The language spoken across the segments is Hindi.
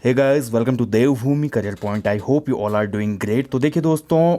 Hey guys, welcome to Devbhoomi career point. I hope you all are doing great. तो देखिए दोस्तों,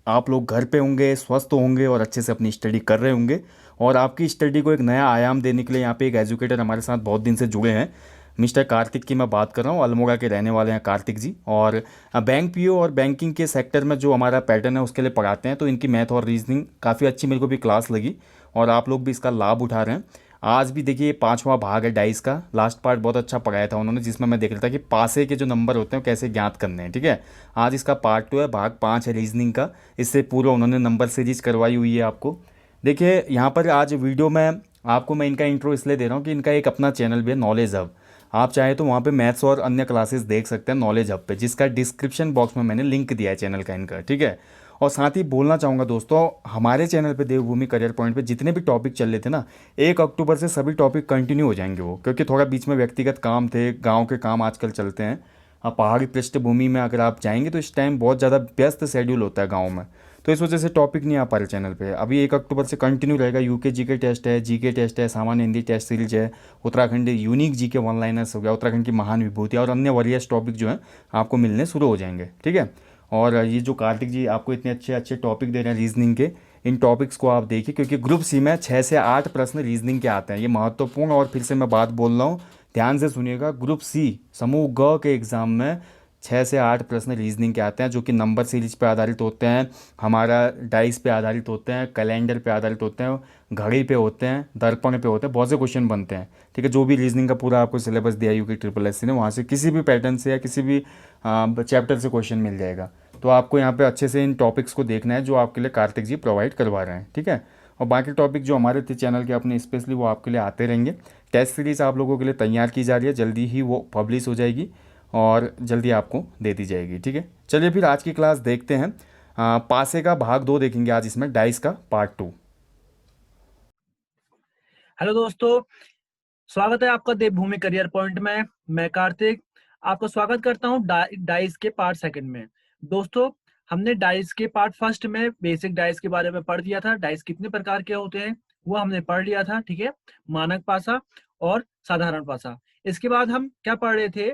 आप लोग घर पे होंगे, स्वस्थ होंगे और अच्छे से अपनी स्टडी कर रहे होंगे। और आपकी स्टडी को एक नया आयाम देने के लिए यहाँ पे एक एजुकेटर हमारे साथ बहुत दिन से जुड़े हैं। मिस्टर कार्तिक की मैं बात कर रहा हूँ। अल्मोड़ा के रहने वाले हैं कार्तिक जी। और बैंक पीओ और बैंकिंग के सेक्टर में जो हमारा पैटर्न है उसके लिए पढ़ाते हैं। तो इनकी मैथ और रीजनिंग काफ़ी अच्छी मेरे को भी क्लास लगी और आप लोग भी इसका लाभ उठा रहे हैं। आज भी देखिए पांचवा भाग है डाइस का। लास्ट पार्ट बहुत अच्छा पढ़ाया था उन्होंने, जिसमें मैं देख रहा था कि पासे के जो नंबर होते हैं वो कैसे ज्ञात करने हैं। ठीक है, आज इसका पार्ट 2 है, भाग 5 है रीजनिंग का। इससे पूरा उन्होंने नंबर सीरीज करवाई हुई है आपको। देखिए यहाँ पर आज वीडियो में आपको मैं इनका इंट्रो इसलिए दे रहा हूँ कि इनका एक अपना चैनल भी है, नॉलेज हब। आप चाहे तो वहाँ पे मैथ्स और अन्य क्लासेस देख सकते हैं नॉलेज हब पे, जिसका डिस्क्रिप्शन बॉक्स में मैंने लिंक दिया है चैनल का इनका। ठीक है, और साथ ही बोलना चाहूँगा दोस्तों, हमारे चैनल पे देवभूमि करियर पॉइंट पे जितने भी टॉपिक चल रहे थे ना, 1 अक्टूबर से सभी टॉपिक कंटिन्यू हो जाएंगे वो, क्योंकि थोड़ा बीच में व्यक्तिगत काम थे, गांव के काम आजकल चलते हैं। अब पहाड़ी पृष्ठभूमि में अगर आप जाएंगे तो इस टाइम बहुत ज़्यादा व्यस्त शेड्यूल होता है गाँव में। तो इस वजह से टॉपिक नहीं आ पा रहे चैनल पे। अभी 1 अक्टूबर से कंटिन्यू रहेगा। यूके जीके टेस्ट है, जीके टेस्ट है, सामान्य हिंदी टेस्ट सीरीज है, Uttarakhand unique GK one liners हो गया, उत्तराखंड की महान विभूतियाँ और अन्य वरियस टॉपिक जो हैं आपको मिलने शुरू हो जाएंगे। ठीक है, और ये जो कार्तिक जी आपको इतने अच्छे अच्छे टॉपिक दे रहे हैं रीजनिंग के, इन टॉपिक्स को आप देखिए, क्योंकि ग्रुप सी में 6 से 8 प्रश्न रीजनिंग के आते हैं। ये महत्वपूर्ण, और फिर से मैं बात बोल रहा हूँ, ध्यान से सुनिएगा। ग्रुप सी समूह ग के एग्ज़ाम में 6 से 8 प्रश्न रीजनिंग के आते हैं, जो कि नंबर सीरीज पे आधारित होते हैं, हमारा डाइस पे आधारित होते हैं, कैलेंडर पे आधारित होते हैं, घड़ी पे होते हैं, दर्पण पे होते हैं, बहुत से क्वेश्चन बनते हैं। ठीक है, जो भी रीजनिंग का पूरा आपको सिलेबस दिया यूके ट्रिपल एस सी ने, वहाँ से किसी भी पैटर्न से या किसी भी चैप्टर से क्वेश्चन मिल जाएगा। तो आपको यहाँ पे अच्छे से इन टॉपिक्स को देखना है जो आपके लिए कार्तिक जी प्रोवाइड करवा रहे हैं। ठीक है, और बाकी टॉपिक जो हमारे थे चैनल के अपने स्पेशली, वो आपके लिए आते रहेंगे। टेस्ट सीरीज़ आप लोगों के लिए तैयार की जा रही है, जल्दी ही वो पब्लिश हो जाएगी और जल्दी आपको दे दी जाएगी। ठीक है, चलिए फिर आज की क्लास देखते हैं। पासे का भाग 2 देखेंगे आज, इसमें डाइस का पार्ट 2। हेलो दोस्तों, स्वागत है आपका देवभूमि करियर पॉइंट में। मैं कार्तिक आपका स्वागत करता हूं डाइस के पार्ट सेकंड में। दोस्तों, हमने डाइस के पार्ट फर्स्ट में बेसिक डाइस के बारे में पढ़ दिया था। डाइस कितने प्रकार के होते हैं वो हमने पढ़ लिया था। ठीक है, मानक पासा और साधारण पासा। इसके बाद हम क्या पढ़ रहे थे,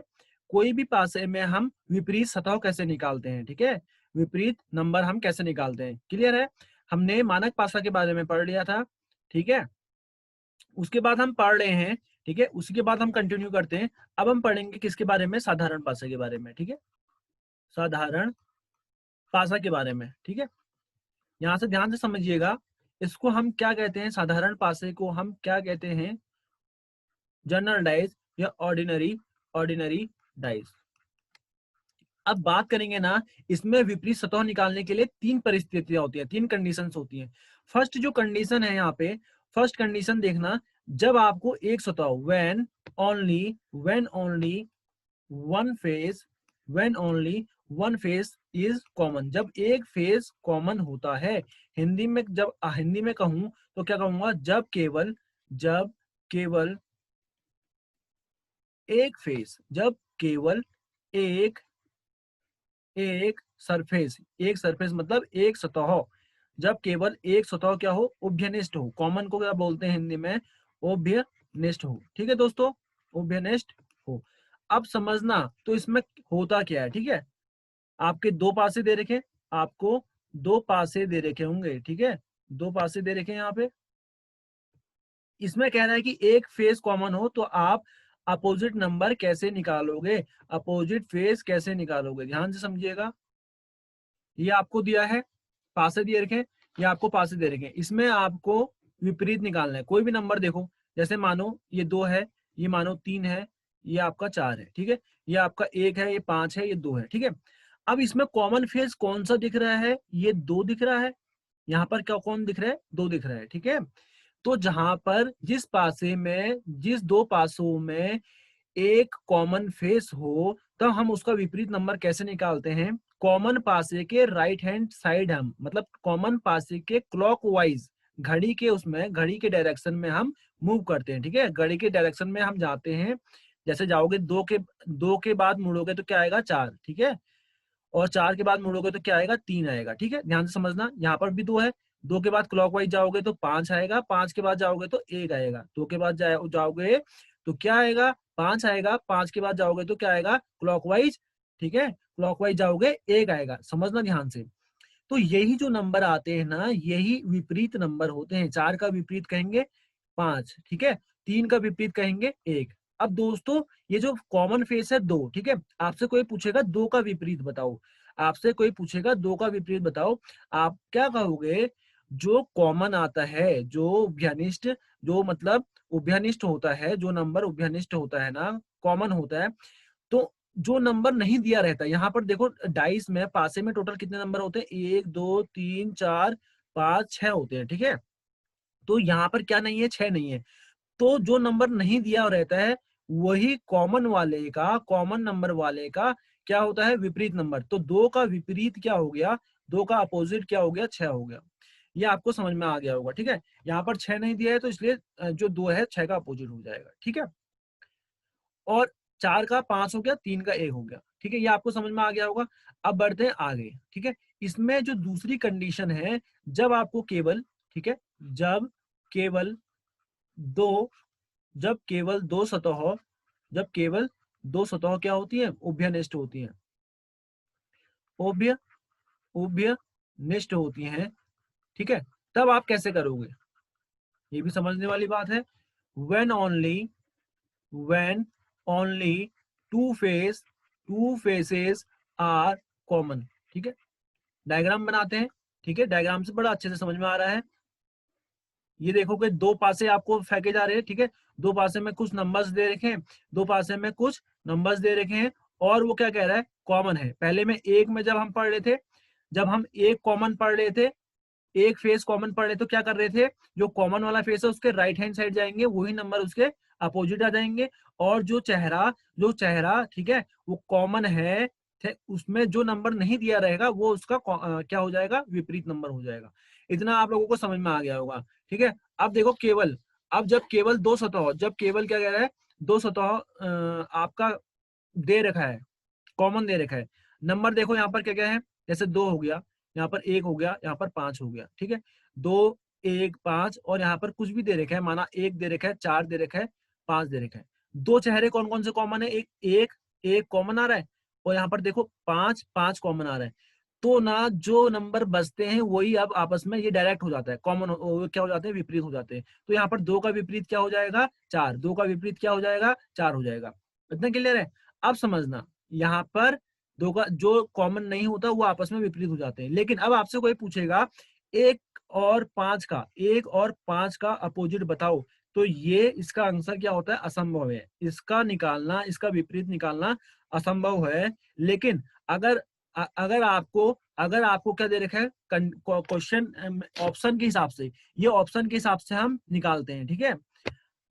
कोई भी पासे में हम विपरीत सतह कैसे निकालते हैं। ठीक है, विपरीत नंबर हम कैसे निकालते हैं, क्लियर है। हमने मानक पासा के बारे में पढ़ लिया था। ठीक है, उसके बाद हम पढ़ रहे हैं। ठीक है, उसके बाद हम कंटिन्यू करते हैं। अब हम पढ़ेंगे किसके बारे में, साधारण पासा के बारे में। ठीक है, साधारण पासा के बारे में। ठीक है, यहाँ से ध्यान से समझिएगा, इसको हम क्या कहते हैं, साधारण पासे को हम क्या कहते हैं, जनरल डाइस या ऑर्डिनरी ऑर्डिनरी डाइस। अब बात करेंगे ना, इसमें विपरीत सतह निकालने के लिए 3 परिस्थितियां होती हैं, 3 कंडीशंस होती हैं। फर्स्ट जो कंडीशन है यहाँ पे, फर्स्ट कंडीशन देखना, जब आपको एक सतह, when only one phase when only one phase is common, जब एक फेज कॉमन होता है। हिंदी में कहूं तो क्या कहूंगा, जब केवल एक फेज, जब केवल एक एक सरफेस मतलब एक सतह, जब केवल एक सतह क्या हो, उभयनिष्ठ हो। कॉमन को क्या बोलते हैं हिंदी में, उभयनिष्ठ हो। ठीक है दोस्तों, उभयनिष्ठ हो। अब समझना तो इसमें होता क्या है। ठीक है, आपके दो पासे दे रखे, आपको दो पासे दे रखे होंगे। ठीक है, दो पासे दे रखे हैं यहाँ पे। इसमें कह रहा है कि एक फेज कॉमन हो तो आप अपोजिट नंबर कैसे निकालोगे, अपोजिट फेज कैसे निकालोगे, ध्यान से समझिएगा। ये आपको दिया है, पासे दिए रखे, ये आपको पासे दे रखे, इसमें आपको विपरीत निकालना है। कोई भी नंबर देखो, जैसे मानो ये 2 है, ये मानो 3 है, ये आपका 4 है। ठीक है, ये आपका 1 है, ये 5 है, ये 2 है। ठीक है, अब इसमें कॉमन फेज कौन सा दिख रहा है, ये 2 दिख रहा है। यहाँ पर क्या कौन दिख रहा है, 2 दिख रहा है। ठीक है, तो जहां पर जिस दो पासों में एक कॉमन फेस हो, तब हम उसका विपरीत नंबर कैसे निकालते हैं, कॉमन पासे के राइट हैंड साइड, हम मतलब कॉमन पासे के क्लॉकवाइज, घड़ी के डायरेक्शन में हम मूव करते हैं। ठीक है, घड़ी के डायरेक्शन में हम जाते हैं। जैसे जाओगे, दो के बाद मुड़ोगे तो क्या आएगा, 4। ठीक है, और 4 के बाद मुड़ोगे तो क्या आएगा, 3 आएगा। ठीक है, ध्यान से समझना, यहाँ पर भी 2 है, 2 के बाद क्लॉकवाइज जाओगे तो 5 आएगा, 5 के बाद जाओगे तो 1 आएगा, 2 के बाद जाओगे तो क्या आएगा, 5 आएगा, 5 के बाद जाओगे तो क्या आएगा, क्लॉकवाइज, ठीक है, क्लॉकवाइज जाओगे 1 आएगा, समझना ध्यान से। तो यही जो नंबर आते हैं ना, यही विपरीत नंबर होते हैं। 4 का विपरीत कहेंगे 5, ठीक है, 3 का विपरीत कहेंगे 1। अब दोस्तों ये जो कॉमन फेस है 2, ठीक है, आपसे कोई पूछेगा 2 का विपरीत बताओ, आपसे कोई पूछेगा 2 का विपरीत बताओ, आप क्या कहोगे, जो कॉमन आता है, जो उभयनिष्ठ, जो मतलब उभयनिष्ठ होता है, जो नंबर उभयनिष्ठ होता है ना, कॉमन होता है, तो जो नंबर नहीं दिया रहता, यहाँ पर देखो डाइस में पासे में टोटल कितने नंबर होते हैं, 1 2 3 4 5 6 होते हैं, ठीक है, तो यहाँ पर क्या नहीं है, 6 नहीं है, तो जो नंबर नहीं दिया रहता है वही कॉमन वाले का, कॉमन नंबर वाले का क्या होता है, विपरीत नंबर। तो 2 का विपरीत क्या हो गया, 2 का अपोजिट क्या हो गया, 6 हो गया। ये आपको समझ में आ गया होगा, ठीक है, यहाँ पर 6 नहीं दिया है तो इसलिए जो 2 है 6 का अपोजिट हो जाएगा, ठीक है। और 4 का 5 हो गया, 3 का 1 हो गया, ठीक है, ये आपको समझ में आ गया होगा। अब बढ़ते हैं आगे, ठीक है, इसमें जो दूसरी कंडीशन है, जब आपको केवल, ठीक है, जब केवल दो जब केवल दो सतहों जब केवल दो सतहों क्या होती है, उभयनिष्ठ होती हैं, उभय उभयनिष्ठ होती हैं, ठीक है, तब आप कैसे करोगे, ये भी समझने वाली बात है। when only when only two face two faces are common, ठीक है, डायग्राम बनाते हैं, ठीक है, डायग्राम से बड़ा अच्छे से समझ में आ रहा है। ये देखो कि दो पासे आपको फेंके जा रहे हैं, ठीक है, दो पासे में कुछ नंबर्स दे रखे हैं, दो पासे में कुछ नंबर्स दे रखे हैं, और वो क्या कह रहा है, कॉमन है। पहले में एक में जब हम पढ़ रहे थे, जब हम एक कॉमन पढ़ रहे थे, एक फेस कॉमन पढ़ रहे तो क्या कर रहे थे, जो कॉमन वाला फेस है उसके राइट हैंड साइड जाएंगे, वही नंबर उसके अपोजिट आ जाएंगे, और जो चेहरा ठीक है वो कॉमन है, उसमें जो नंबर नहीं दिया रहेगा वो उसका क्या हो जाएगा, विपरीत नंबर हो जाएगा। इतना आप लोगों को समझ में आ गया होगा, ठीक है। अब देखो केवल, अब जब केवल दो सतह, जब केवल क्या कह रहा है, दो सतह आपका दे रखा है, कॉमन दे रखा है, नंबर देखो यहाँ पर क्या क्या है, जैसे 2 हो गया, यहाँ पर 1 हो गया, यहाँ पर 5 हो गया, ठीक है, 2 1 5, और यहाँ पर कुछ भी दे रखा है, माना 1 दे रखा है, 4 दे रखा है, 5 दे रखा है। दो चेहरे कौन कौन से कॉमन है, एक एक एक कॉमन आ रहा है, और यहाँ पर देखो 5 5 कॉमन आ रहा है, तो ना जो नंबर बचते हैं वही अब आपस में ये डायरेक्ट हो जाता है, कॉमन क्या हो जाते हैं, विपरीत हो जाते हैं। तो यहाँ पर 2 का विपरीत क्या हो जाएगा, 4, 2 का विपरीत क्या हो जाएगा, 4 हो जाएगा। इतना क्लियर है। अब समझना, यहाँ पर दो का जो कॉमन नहीं होता वो आपस में विपरीत हो जाते हैं। लेकिन अब आपसे कोई पूछेगा एक और पांच का अपोजिट बताओ, तो ये इसका आंसर क्या होता है, असंभव है, इसका निकालना, इसका विपरीत निकालना असंभव है। लेकिन अगर अगर आपको क्या दे रखा है, क्वेश्चन ऑप्शन के हिसाब से, ये ऑप्शन के हिसाब से हम निकालते हैं, ठीक है,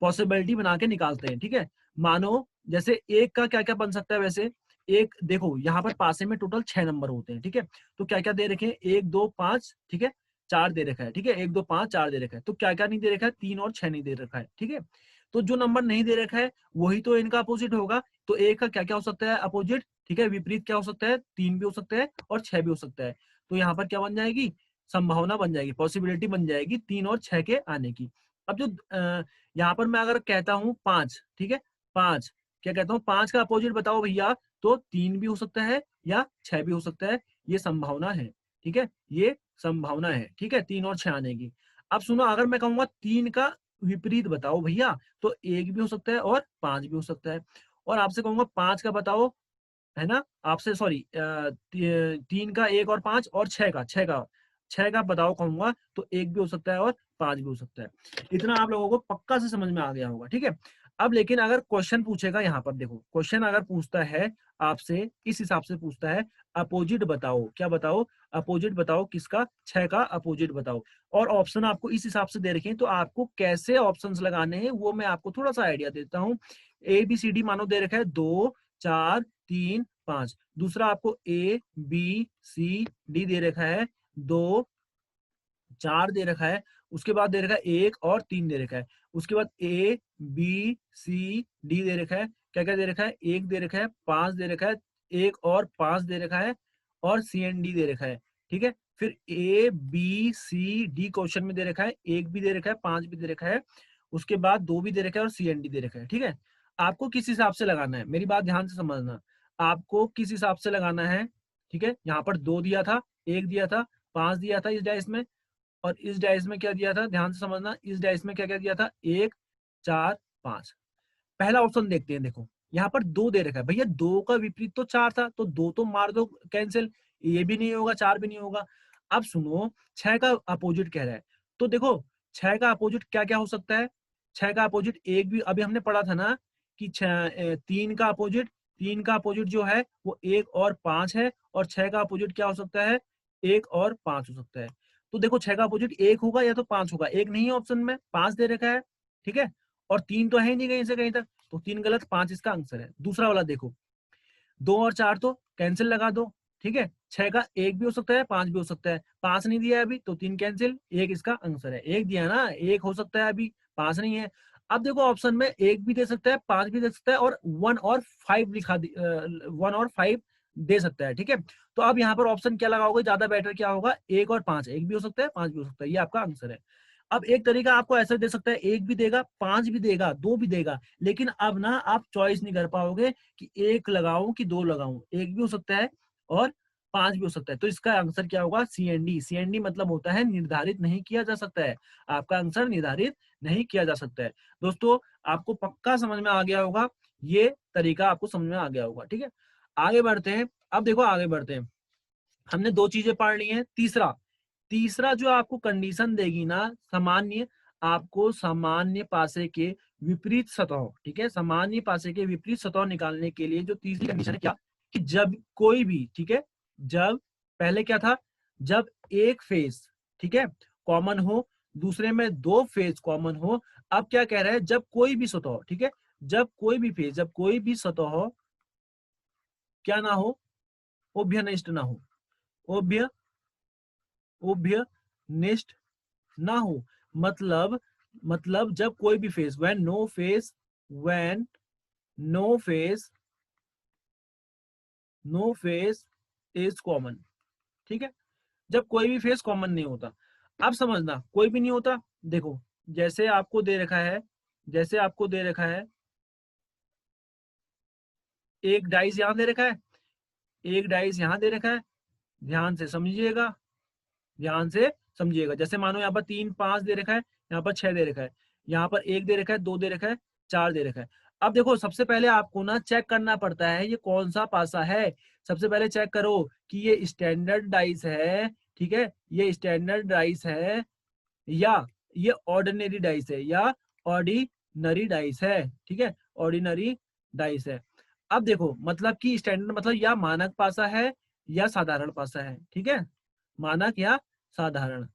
पॉसिबिलिटी बना के निकालते हैं, ठीक है। मानो जैसे एक का क्या क्या बन सकता है, वैसे एक देखो यहाँ पर पासे में टोटल 6 नंबर होते हैं, ठीक है, तो क्या क्या दे रखे हैं, 1 2 5, ठीक है, 4 दे रखा है, ठीक है, 1 2 5 4 दे रखा है, तो क्या क्या नहीं दे रखा है, 3 और 6 नहीं दे रखा है, ठीक है। तो जो नंबर नहीं दे रखा है वही तो इनका अपोजिट होगा, तो एक का क्या क्या हो सकता है अपोजिट, ठीक है, विपरीत क्या हो सकता है, 3 भी हो सकता है और 6 भी हो सकता है। तो यहाँ पर क्या बन जाएगी, संभावना बन जाएगी, पॉसिबिलिटी बन जाएगी 3 और 6 के आने की। अब जो यहाँ पर मैं अगर कहता हूँ 5, ठीक है, 5 क्या कहता हूँ, 5 का अपोजिट बताओ भैया, तो 3 भी हो सकता है या 6 भी हो सकता है, ये संभावना है, ठीक है, ये संभावना है, ठीक है, 3 और 6 आने की। अब सुनो, अगर मैं कहूंगा 3 का विपरीत बताओ भैया, तो 1 भी हो सकता है और 5 भी हो सकता है। और आपसे कहूंगा 5 का बताओ, है ना, आपसे सॉरी 3 का 1 और 5 और 6 का बताओ कहूंगा, तो 1 भी हो सकता है और 5 भी हो सकता है। इतना आप लोगों को पक्का से समझ में आ गया होगा, ठीक है। अब लेकिन अगर क्वेश्चन पूछेगा, यहाँ पर देखो क्वेश्चन अगर पूछता है आपसे, इस हिसाब से पूछता है, अपोजिट बताओ, क्या बताओ, अपोजिट बताओ, किसका, 6 का अपोजिट बताओ, और ऑप्शन आपको इस हिसाब से दे रखे हैं, तो आपको कैसे ऑप्शंस लगाने हैं वो मैं आपको थोड़ा सा आइडिया देता हूँ। ABCD मानो दे रखा है 2 4 3 5, दूसरा आपको ABCD दे रखा है 2 4 दे रखा है, उसके बाद दे रखा है 1 और 3 दे रखा है, उसके बाद ABCD दे रखा है, क्या क्या दे रखा है, 1 दे रखा है, 5 दे रखा है, 1 और 5 दे रखा है, और CND दे रखा है, ठीक है। फिर ABCD क्वेश्चन में दे रखा है, 1 भी दे रखा है, 5 भी दे रखा है, उसके बाद 2 भी दे रखा है और CND दे रखा है, ठीक है। आपको किस हिसाब से लगाना है, मेरी बात ध्यान से समझना, आपको किस हिसाब से लगाना है, ठीक है। यहाँ पर 2 दिया था, 1 दिया था, 5 दिया था इस डाइस में, और इस डाइस में क्या दिया था, ध्यान से समझना, इस डाइस में क्या क्या दिया था, 1 4 5। पहला ऑप्शन देखते हैं, देखो यहाँ पर 2 दे रखा है भैया, 2 का विपरीत तो 4 था, तो 2 तो मार दो कैंसिल, ये भी नहीं होगा, 4 भी नहीं होगा। अब सुनो, 6 का अपोजिट कह रहा है, तो देखो 6 का अपोजिट क्या क्या हो सकता है, 6 का अपोजिट एक भी, अभी हमने पढ़ा था ना कि 3 का अपोजिट, 3 का अपोजिट जो है वो 1 और 5 है, और 6 का अपोजिट क्या हो सकता है, 1 और 5 हो सकता है। तो देखो 6 का अपोजिट 1 होगा या तो 5 होगा, 1 नहीं है ऑप्शन में, 5 दे रखा है, ठीक है, और 3 तो है ही नहीं कहीं से कहीं तक, तो 3 गलत, 5 इसका आंसर है। दूसरा वाला देखो, 2 और 4 तो कैंसिल लगा दो, ठीक है, 6 का 1 भी हो सकता है, 5 भी हो सकता है, 5 नहीं दिया है अभी, तो 3 कैंसिल, 1 इसका आंसर है। 1 दिया ना, 1 हो सकता है अभी, 5 नहीं है। अब देखो ऑप्शन में 1 भी दे सकता है, 5 भी दे सकता है, और 1 और 5 1 और 5 दे सकता है, ठीक है। तो अब यहाँ पर ऑप्शन क्या लगाओगे, ज्यादा बेटर क्या होगा, 1 और 5, 1 भी हो सकता है, 5 भी हो सकता है, ये आपका आंसर है। अब एक तरीका आपको ऐसा दे सकता है, 1 भी देगा, 5 भी देगा, 2 भी देगा, लेकिन अब ना आप चॉइस नहीं कर पाओगे कि 1 लगाऊं कि 2 लगाऊं, 1 भी हो सकता है और 5 भी हो सकता है। तो इसका आंसर क्या होगा, CND। CND मतलब होता है निर्धारित नहीं किया जा सकता है, आपका आंसर निर्धारित नहीं किया जा सकता है। दोस्तों आपको पक्का समझ में आ गया होगा, ये तरीका आपको समझ में आ गया होगा, ठीक है। आगे बढ़ते हैं, अब देखो आगे बढ़ते हैं, हमने 2 चीजें पढ़ ली हैं। तीसरा, तीसरा जो आपको कंडीशन देगी ना, सामान्य, आपको सामान्य पासे के विपरीत सतह, ठीक है, सामान्य पासे के विपरीत सतह निकालने के लिए जो तीसरी कंडीशन है क्या, कि जब कोई भी, ठीक है, जब, पहले क्या था, जब एक फेस, ठीक है, कॉमन हो, दूसरे में 2 फेस कॉमन हो। अब क्या कह रहा है, जब कोई भी सतह, ठीक है, जब कोई भी फेस, जब कोई भी सतह क्या ना हो, उभयनिष्ठ ना हो, उभय उभयनिष्ठ ना हो, मतलब जब कोई भी face, when no face is common, ठीक है, जब कोई भी फेस कॉमन नहीं होता। अब समझना, कोई भी नहीं होता, देखो जैसे आपको दे रखा है, जैसे आपको दे रखा है, एक डाइस यहां दे रखा है, एक डाइस यहां दे रखा है, ध्यान से समझिएगा, ध्यान से समझिएगा। जैसे मानो यहाँ पर 3 5 दे रखा है, यहाँ पर 6 दे रखा है, यहाँ पर 1 दे रखा है, 2 दे रखा है, 4 दे रखा है। अब देखो सबसे पहले आपको ना चेक करना पड़ता है ये कौन सा पासा है। सबसे पहले चेक करो कि ये स्टैंडर्ड डाइस है, ठीक है, ये स्टैंडर्ड डाइस है या ये ऑर्डिनरी डाइस है, या ऑर्डिनरी डाइस है, ठीक है, ऑर्डिनरी डाइस है। अब देखो मतलब कि स्टैंडर्ड मतलब या मानक पासा है या साधारण पासा है, ठीक है, मानक या साधारण।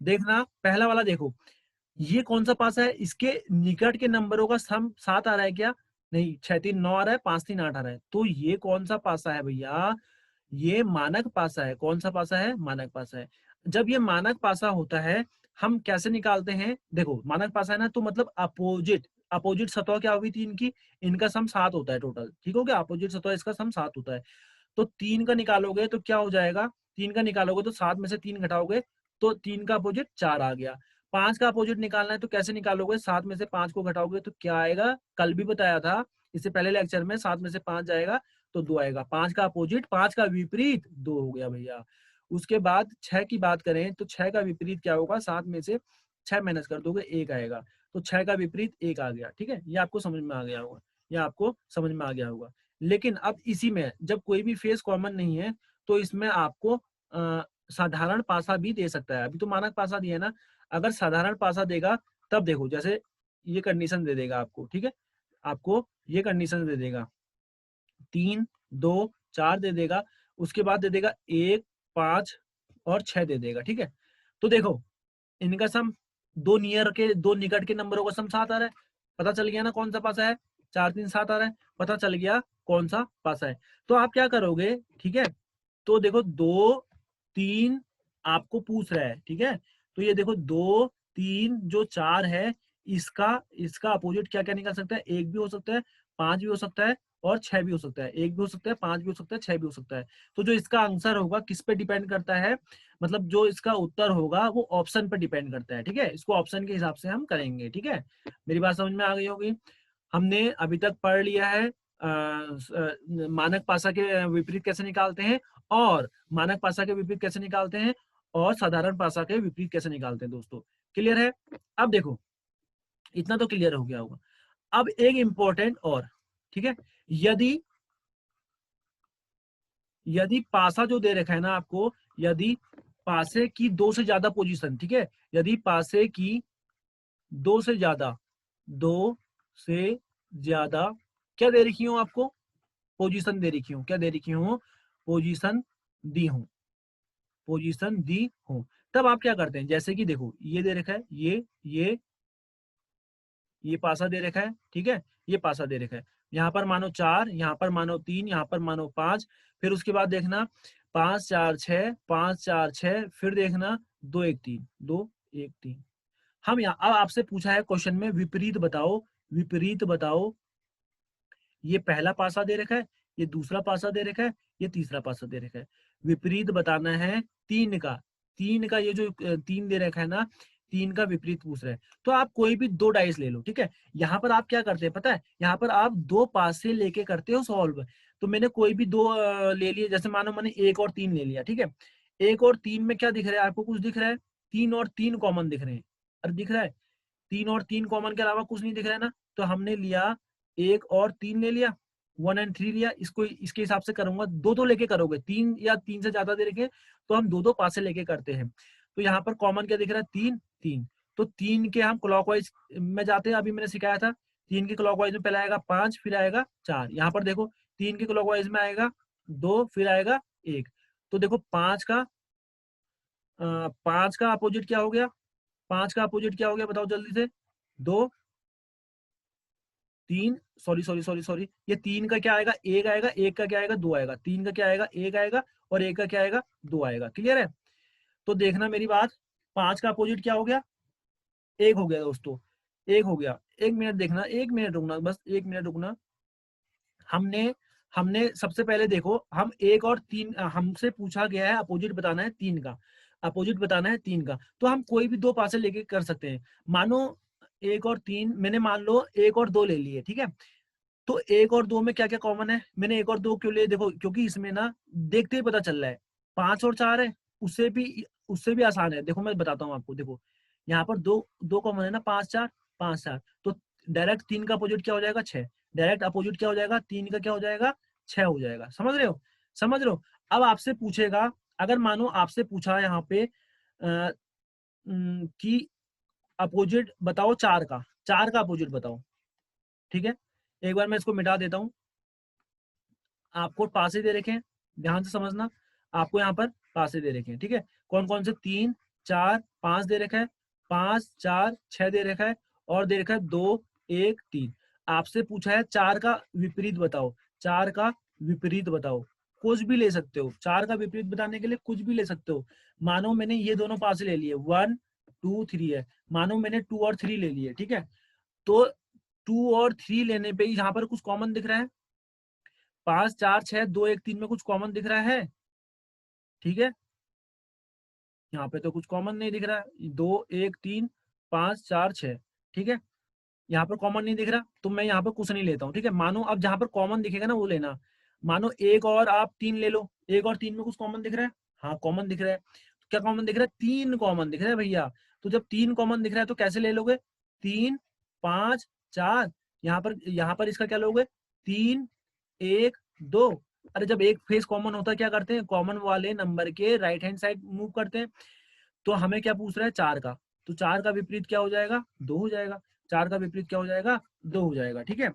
देखना पहला वाला देखो, ये कौन सा पासा है, इसके निकट के नंबरों का सम 7 आ रहा है क्या, नहीं, 6 3 9 आ रहा है, 5 3 8 आ रहा है, तो ये कौन सा पासा है भैया, ये मानक पासा है। कौन सा पासा है, मानक पासा है। जब ये मानक पासा होता है, हम कैसे निकालते हैं, देखो मानक पासा है ना, तो मतलब अपोजिट, अपोजिट सतह क्या होगी तीन की, इनका सम 7 होता है टोटल, ठीक हो गया, अपोजिट सतह इसका सम 7 होता है। तो 3 का निकालोगे तो क्या हो जाएगा, 3 का निकालोगे तो 7 में से 3 घटाओगे तो 3 का अपोजिट 4 आ गया। 5 का अपोजिट निकालना है तो कैसे निकालोगे, 7 में से 5 को घटाओगे तो क्या आएगा, कल भी बताया था इससे पहले लेक्चर में, 7 में से 5 जाएगा तो 2 आएगा। 5 का अपोजिट, 5 का विपरीत 2 हो गया भैया। उसके बाद 6 की बात करें तो 6 का विपरीत क्या होगा, 7 में से 6 माइनस कर दोगे 1 आएगा, तो 6 का विपरीत 1 आ गया, ठीक है, ये आपको समझ में आ गया होगा, ये आपको समझ में आ गया होगा। लेकिन अब इसी में जब कोई भी फेस कॉमन नहीं है तो इसमें आपको साधारण पासा भी दे सकता है। अभी तो मानक पासा दिया है ना, अगर साधारण पासा देगा तब देखो, जैसे ये कंडीशन दे देगा आपको, ठीक है, आपको ये कंडीशन दे देगा, 3 2 4 दे देगा, उसके बाद दे देगा 1 5 और 6 दे देगा, ठीक है। तो देखो इनका सम, दो निकट के नंबरों का सम 7 आ रहा है, पता चल गया ना कौन सा पासा है, 4 3 7 आ रहा है, पता चल गया कौन सा पासा है। तो आप क्या करोगे, ठीक है, तो देखो 2 3 आपको पूछ रहा है, ठीक है, तो ये देखो 2 3 जो 4 है, इसका इसका अपोजिट क्या क्या निकल सकता है, 1 भी हो सकता है, 5 भी हो सकता है और 6 भी हो सकता है, 1 भी हो सकता है, 5 भी हो सकता है, 6 भी हो सकता है। तो जो इसका आंसर होगा किस पे डिपेंड करता है, मतलब जो इसका उत्तर होगा वो ऑप्शन पे डिपेंड करता है, ठीक है। इसको ऑप्शन के हिसाब से हम करेंगे, ठीक है। मेरी बात समझ में आ गई होगी। हमने अभी तक पढ़ लिया है मानक पासा के विपरीत कैसे निकालते हैं, और मानक पासा के विपरीत कैसे निकालते हैं, और साधारण पासा के विपरीत कैसे निकालते हैं दोस्तों। क्लियर है? अब देखो, इतना तो क्लियर हो गया होगा। अब एक इंपॉर्टेंट और, ठीक है, यदि यदि पासा जो दे रखा है ना आपको, यदि पासे की 2 से ज्यादा पोजीशन, ठीक है, यदि पासे की 2 से ज्यादा, 2 से ज्यादा क्या दे रखी हूं आपको, पोजीशन दे रखी हूं, क्या दे रखी हूं, पोजीशन दी हूं, पोजीशन दी हूं, तब आप क्या करते हैं, जैसे कि देखो ये दे रखा है, ये पासा दे रखा है, ठीक है, ये पासा दे रखा है, यहाँ पर मानो 4, यहाँ पर मानो 3, यहाँ पर मानो 5, फिर उसके बाद देखना 5 4 6, 5 4 6, फिर देखना 2 1 3, 2 1 3। हम यहाँ अब आपसे पूछा है क्वेश्चन में विपरीत बताओ, विपरीत बताओ, ये पहला पासा दे रखा है, ये दूसरा पासा दे रखा है, ये तीसरा पासा दे रखा है, विपरीत बताना है 3 का, 3 का, ये जो 3 दे रखा है ना, 3 का विपरीत पूछ रहा है। तो आप कोई भी 2 डाइस ले लो, ठीक है। यहाँ पर आप क्या करते हैं पता है, यहाँ पर आप 2 पासे लेके करते हो सॉल्व। तो मैंने कोई भी 2 ले लिए, जैसे मानो मैंने 1 और 3 ले लिया, ठीक है। 1 और 3 में क्या दिख रहा है आपको, कुछ दिख रहा है, 3 और 3 कॉमन दिख रहे हैं, अरे दिख रहा है, 3 और 3 कॉमन के अलावा कुछ नहीं दिख रहा है ना, तो हमने लिया 1 और 3 ले लिया, 1 एंड 3 लिया। इसको इसके हिसाब से करूंगा, 2 लेके करोगे, 3 या 3 से ज्यादा दे रखे तो हम 2 पासे लेके करते हैं। तो यहाँ पर कॉमन क्या दिख रहा है, 3 3, तो 3 के हम क्लॉकवाइज में जाते हैं, अभी मैंने सिखाया था। 3 के क्लॉकवाइज में पहले आएगा 5, फिर आएगा 4, यहाँ पर देखो 3 के क्लॉकवाइज में आएगा 2, फिर आएगा 1। तो देखो 5 का अपोजिट क्या हो गया, 5 का अपोजिट क्या हो गया बताओ जल्दी से, 2 3, सॉरी सॉरी सॉरी सॉरी, ये 3 का क्या आएगा, 1 आएगा, 1 का क्या आएगा, 2 आएगा, 3 का क्या आएगा, 1 आएगा, और 1 का क्या आएगा, 2 आएगा। क्लियर है? तो देखना मेरी बात, 5 का अपोजिट क्या हो गया, 1 हो गया दोस्तों, 1 हो गया। 1 मिनट देखना, 1 मिनट रुकना, बस 1 मिनट रुकना। हमने हमने सबसे पहले देखो, हम 1 और 3, हमसे पूछा गया है अपोजिट बताना है 3 का, अपोजिट बताना है 3 का, तो हम कोई भी 2 पासे लेके कर सकते हैं। मानो 1 और 3, मैंने मान लो 1 और 2 ले लिए, ठीक है। तो 1 और 2 में क्या क्या कॉमन है, मैंने 1 और 2 क्यों लिए, देखो क्योंकि इसमें ना देखते ही पता चल रहा है, 5 और 4 है, उससे भी आसान है। देखो मैं बताता हूँ आपको, देखो यहाँ पर दो दो कॉमन है ना, 5 4 5 4, तो डायरेक्ट 3 का अपोजिट क्या हो जाएगा, 6, डायरेक्ट अपोजिट क्या हो जाएगा, 3 का क्या हो जाएगा, 6 हो जाएगा। समझ रहे हो, समझ रहे हो? अब आपसे पूछेगा, अगर मानो आपसे पूछा यहाँ पे कि अपोजिट बताओ 4 का, 4 का अपोजिट बताओ, ठीक है। एक बार मैं इसको मिटा देता हूँ, आपको पासे दे रखे हैं, ध्यान से समझना, आपको यहाँ पर पासे दे रखे हैं, ठीक है। कौन कौन से, 3 4 5 दे रखा है, 5 4 6 दे रखा है, और दे रखा है 2 1 3। आपसे पूछा है 4 का विपरीत बताओ, 4 का विपरीत बताओ, कुछ भी ले सकते हो, 4 का विपरीत बताने के लिए कुछ भी ले सकते हो। मानो मैंने ये दोनों पासे ले लिए, 1 2 3 है, मानो मैंने 2 और 3 ले लिए, ठीक है। तो 2 और 3 लेने पे यहाँ पर कुछ कॉमन दिख रहा है, 5 4 6 2 1 3 में कुछ कॉमन दिख रहा है, ठीक है। यहाँ पे तो कुछ कॉमन नहीं दिख रहा है, 2 1 3 5 4 6, ठीक है। यहाँ पर कॉमन नहीं दिख रहा, तो मैं यहाँ पर कुछ नहीं लेता हूँ, ठीक है। मानो अब जहाँ पर कॉमन दिखेगा ना वो लेना, मानो 1 और आप 3 ले लो, 1 और 3 में कुछ कॉमन दिख रहा है, हाँ कॉमन दिख रहा है। तो क्या कॉमन दिख रहा है, 3 कॉमन दिख रहा है भैया। तो जब 3 कॉमन दिख रहा है तो कैसे ले लोगे, 3 5 4, यहाँ पर इसका क्या लोगे, 3 1 2। अरे जब एक फेस कॉमन होता है क्या करते हैं, कॉमन वाले नंबर के राइट हैंड साइड मूव करते हैं। तो हमें क्या पूछ रहा है, 4 का, तो 4 का विपरीत क्या हो जाएगा, 2 हो जाएगा, 4 का विपरीत क्या हो जाएगा, 2 हो जाएगा, ठीक है।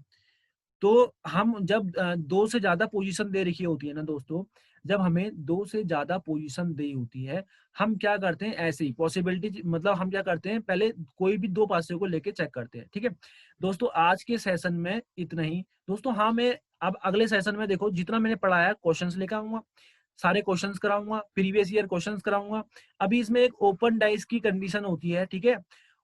तो हम जब 2 से ज्यादा पोजीशन दे रखी होती है ना दोस्तों, जब हमें 2 से ज्यादा पोजीशन दी होती है, हम क्या करते हैं, ऐसे ही पॉसिबिलिटी, मतलब हम क्या करते हैं, पहले कोई भी 2 पासे को लेके चेक करते हैं, ठीक है। दोस्तों आज के सेशन में इतना ही दोस्तों। हाँ, मैं अब अगले सेशन में देखो जितना मैंने पढ़ाया क्वेश्चंस लेकर आऊंगा, सारे क्वेश्चंस कराऊंगा, प्रीवियस ईयर क्वेश्चंस कराऊंगा। अभी इसमें एक ओपन डाइस की कंडीशन होती है, ठीक है।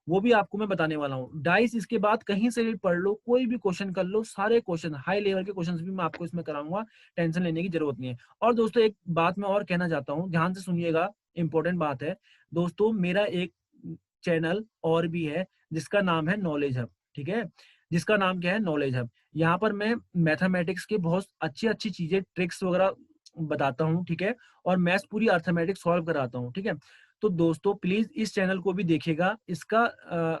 वो भी आपको मैं बताने वाला हूँ। डाइस इसके बाद कहीं से भी पढ़ लो, कोई भी क्वेश्चन कर लो, सारे क्वेश्चन हाई लेवल के क्वेश्चन भी मैं आपको इसमें कराऊंगा, टेंशन लेने की जरूरत नहीं है। और दोस्तों एक बात मैं और कहना चाहता हूँ, ध्यान से सुनिएगा, इंपॉर्टेंट बात है दोस्तों। मेरा एक चैनल और भी है जिसका नाम है नॉलेज हब, ठीक है, जिसका नाम क्या है, नॉलेज हब। यहाँ पर मैं मैथमेटिक्स के बहुत अच्छी अच्छी चीजें, ट्रिक्स वगैरह बताता हूँ, ठीक है, और मैथ्स पूरी अर्थमेटिक सॉल्व कराता हूँ, ठीक है। तो दोस्तों प्लीज इस चैनल को भी देखिएगा। इसका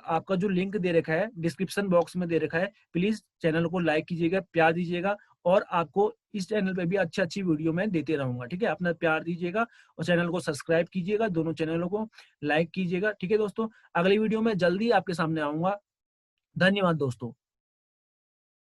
आपका जो लिंक दे रखा है डिस्क्रिप्शन बॉक्स में दे रखा है, प्लीज चैनल को लाइक कीजिएगा, प्यार दीजिएगा, और आपको इस चैनल पे भी अच्छी अच्छी वीडियो मैं देते रहूंगा, ठीक है। अपना प्यार दीजिएगा और चैनल को सब्सक्राइब कीजिएगा, दोनों चैनलों को लाइक कीजिएगा, ठीक है दोस्तों। अगली वीडियो में जल्दी आपके सामने आऊंगा। धन्यवाद दोस्तों।